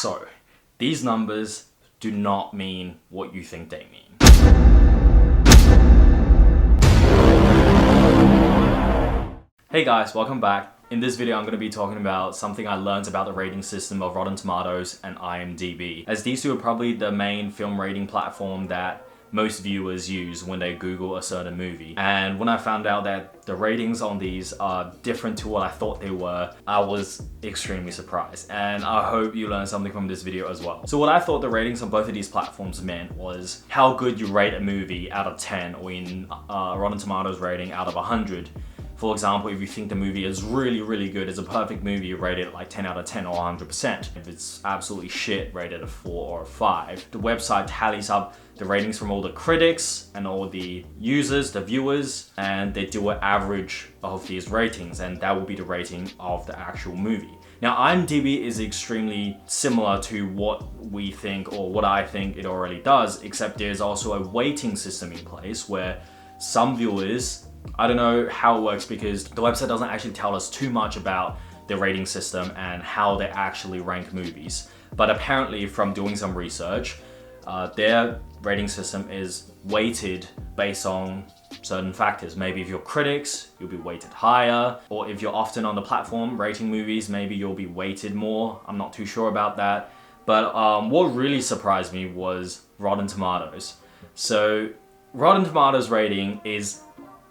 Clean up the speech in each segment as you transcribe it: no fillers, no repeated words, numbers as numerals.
So, these numbers do not mean what you think they mean. Hey guys, welcome back. In this video, I'm going to be talking about something I learned about the rating system of Rotten Tomatoes and IMDB, as these two are probably the main film rating platform that most viewers use when they Google a certain movie. And when I found out that the ratings on these are different to what I thought they were, I was extremely surprised. And I hope you learned something from this video as well. So what I thought the ratings on both of these platforms meant was how good you rate a movie out of 10, or in Rotten Tomatoes rating out of 100. For example, if you think the movie is really good, it's a perfect movie, you rate it like 10 out of 10 or 100%. If it's absolutely shit, rate it a 4 or a 5. The website tallies up the ratings from all the critics and all the users, the viewers, and they do an average of these ratings, and that will be the rating of the actual movie. Now, IMDb is extremely similar to what we think, or what I think it already does, except there's also a weighting system in place where some viewers, I don't know how it works because the website doesn't actually tell us too much about the rating system and how they actually rank movies. But apparently, from doing some research, their rating system is weighted based on certain factors. Maybe if you're critics, you'll be weighted higher, or if you're often on the platform rating movies, maybe you'll be weighted more. I'm not too sure about that. But what really surprised me was Rotten Tomatoes. So Rotten Tomatoes rating is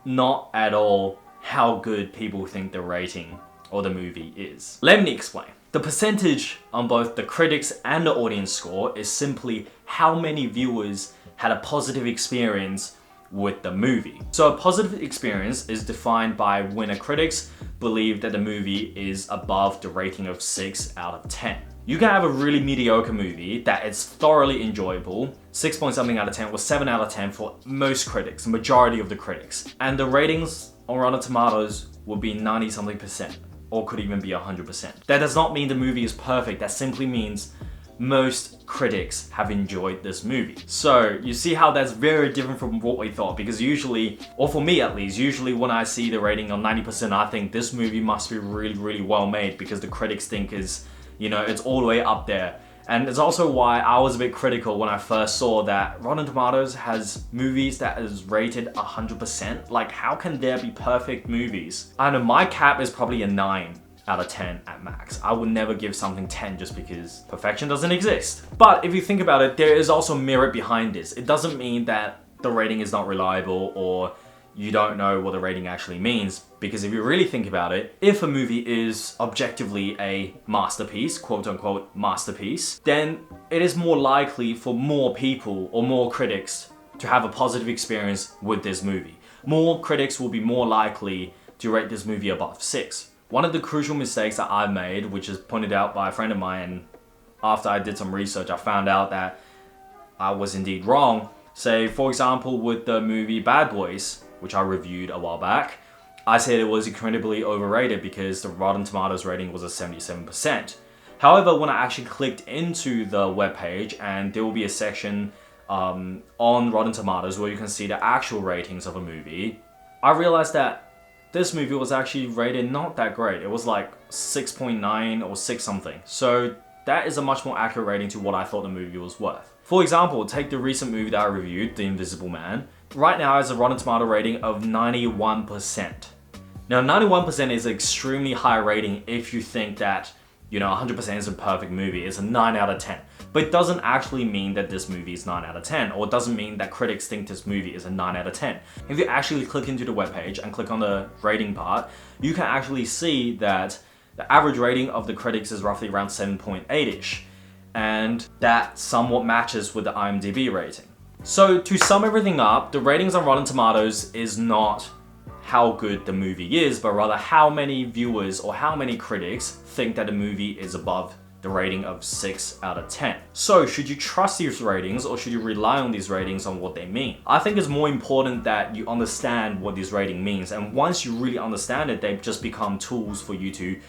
not at all how good people think the rating or the movie is. Let me explain. The percentage on both the critics and the audience score is simply how many viewers had a positive experience with the movie. So a positive experience is defined by when a critics believe that the movie is above the rating of 6 out of 10. You can have a really mediocre movie that is thoroughly enjoyable, 6 point something out of 10 or 7 out of 10 for most critics, the majority of the critics. And the ratings on Rotten Tomatoes will be 90 something percent, or could even be 100%. That does not mean the movie is perfect, that simply means most critics have enjoyed this movie. So you see how that's very different from what we thought, because usually, or for me at least, usually when I see the rating on 90%, I think this movie must be really well made because the critics think is, you know, it's all the way up there. And it's also why I was a bit critical when I first saw that Rotten Tomatoes has movies that is rated 100%. Like, how can there be perfect movies? I don't know, my cap is probably a 9 out of 10 at max. I would never give something 10 just because perfection doesn't exist. But if you think about it, there is also merit behind this. It doesn't mean that the rating is not reliable or you don't know what the rating actually means, because if you really think about it, if a movie is objectively a masterpiece, quote unquote masterpiece, then it is more likely for more people or more critics to have a positive experience with this movie. More critics will be more likely to rate this movie above 6. One of the crucial mistakes that I made, which is pointed out by a friend of mine, after I did some research, I found out that I was indeed wrong. Say, for example, with the movie Bad Boys, which I reviewed a while back, I said it was incredibly overrated because the Rotten Tomatoes rating was a 77%. However, when I actually clicked into the webpage, and there will be a section on Rotten Tomatoes where you can see the actual ratings of a movie, I realized that this movie was actually rated not that great. It was like 6.9 or 6 something. So that is a much more accurate rating to what I thought the movie was worth. For example, take the recent movie that I reviewed, The Invisible Man. Right now it has a Rotten Tomato rating of 91%. Now 91% is an extremely high rating if you think that, you know, 100% is a perfect movie. It's a 9 out of 10. But it doesn't actually mean that this movie is 9 out of 10, or it doesn't mean that critics think this movie is a 9 out of 10. If you actually click into the webpage and click on the rating part, you can actually see that the average rating of the critics is roughly around 7.8-ish. And that somewhat matches with the IMDb rating. So to sum everything up, the ratings on Rotten Tomatoes is not how good the movie is, but rather how many viewers or how many critics think that the movie is above the rating of 6 out of 10. So should you trust these ratings, or should you rely on these ratings on what they mean? I think it's more important that you understand what this rating means, and once you really understand it, they just become tools for you to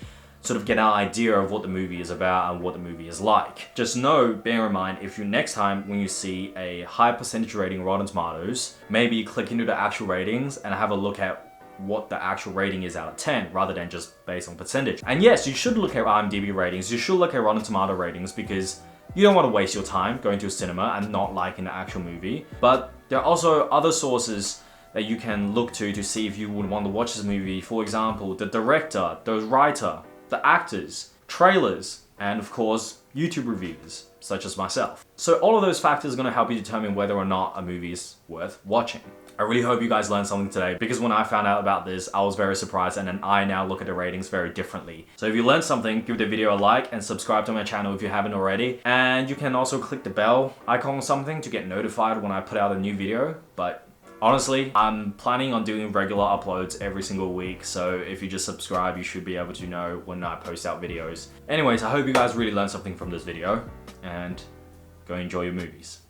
sort of get an idea of what the movie is about and what the movie is like. Just know, bear in mind, if you next time when you see a high percentage rating Rotten Tomatoes, maybe click into the actual ratings and have a look at what the actual rating is out of 10 rather than just based on percentage. And yes, you should look at IMDb ratings, you should look at Rotten Tomato ratings, because you don't want to waste your time going to a cinema and not liking the actual movie. But there are also other sources that you can look to see if you would want to watch this movie. For example, the director, the writer, the actors, trailers, and of course, YouTube reviewers, such as myself. So all of those factors are going to help you determine whether or not a movie is worth watching. I really hope you guys learned something today, because when I found out about this, I was very surprised, and then I now look at the ratings very differently. So if you learned something, give the video a like and subscribe to my channel if you haven't already. And you can also click the bell icon or something to get notified when I put out a new video. But honestly, I'm planning on doing regular uploads every single week, so if you just subscribe, you should be able to know when I post out videos. Anyways, I hope you guys really learned something from this video, and go enjoy your movies.